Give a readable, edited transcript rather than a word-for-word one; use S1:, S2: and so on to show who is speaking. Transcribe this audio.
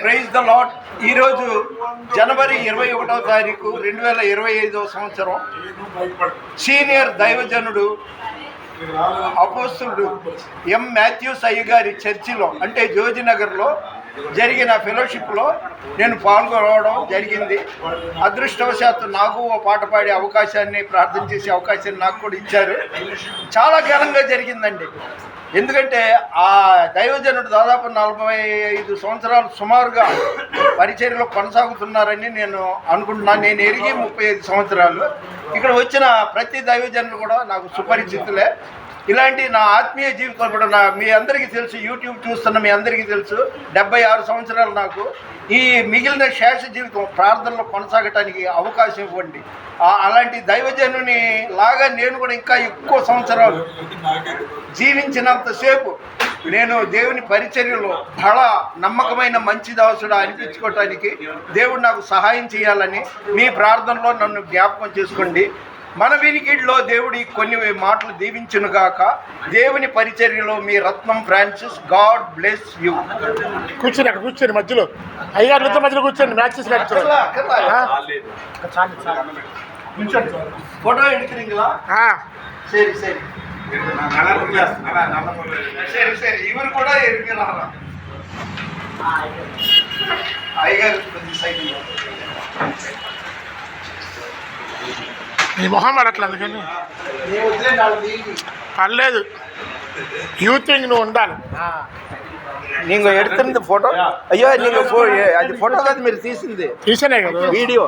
S1: Praise the lord. ఈరోజు జనవరి 21వ తారీఖు 2025వ సంవత్సరం. సీనియర్ దైవజనుడు అపోస్తులుడు ఎం మాథ్యూస్ అయ్య గారి చర్చిలో అంటే జోజినగర్లో జరిగిన ఫెలోషిప్లో నేను పాల్గొనడం జరిగింది. అదృష్టవశాత్తు నాకు ఓ పాట పాడే అవకాశాన్ని, ప్రార్థన చేసే అవకాశాన్ని నాకు కూడా ఇచ్చారు. చాలా ఘనంగా జరిగిందండి. ఎందుకంటే ఆ దైవజనుడు దాదాపు 45 సంవత్సరాలు సుమారుగా పరిచర్యలో కొనసాగుతున్నారని నేను అనుకుంటున్నాను. నేను ఎరిగి 35 సంవత్సరాలు. ఇక్కడ వచ్చిన ప్రతి దైవజనుడు కూడా నాకు సుపరిచితులే. ఇలాంటి నా ఆత్మీయ జీవితం కూడా మీ అందరికీ తెలుసు, యూట్యూబ్ చూస్తున్న మీ అందరికీ తెలుసు. 76 సంవత్సరాలు నాకు. ఈ మిగిలిన శేష జీవితం ప్రార్థనలో కొనసాగటానికి అవకాశం ఇవ్వండి. అలాంటి దైవజనుని లాగా నేను కూడా ఇంకా ఎక్కువ సంవత్సరాలు జీవించినంతసేపు నేను దేవుని పరిచర్యలో బహళ నమ్మకమైన మంచి దాసుడు అనిపించుకోవటానికి దేవుడు నాకు సహాయం చేయాలని మీ ప్రార్థనలో నన్ను జ్ఞాపకం చేసుకోండి. మన వినికిడిలో దేవుడి కొన్ని మాటలు దీవించునుగాక. దేవుని పరిచర్యలో మీ Ratnam Francis. God bless you.
S2: కూర్చొని అక్కడ కూర్చొని మధ్యలో అయ్యారు మధ్యలో కూర్చోండి. మ్యాచెస్
S1: ఫోటో ఎడుకుறீங்களா? சரி சரி சரி சரி. இவர் கூட இருக்கிறாரா? ஐயர் கொஞ்சம் సైకిల్
S2: నీ మొహం పడట్లేదు, అందుకని పర్లేదు. యూత్ నువ్వు ఉండాలి.
S1: நீங்க எடுத்திருந்த போட்டோ ஐயோ நீங்க அது போட்டோ தான் మీరు తీసింది
S2: తీసేనే కదా
S1: వీడియో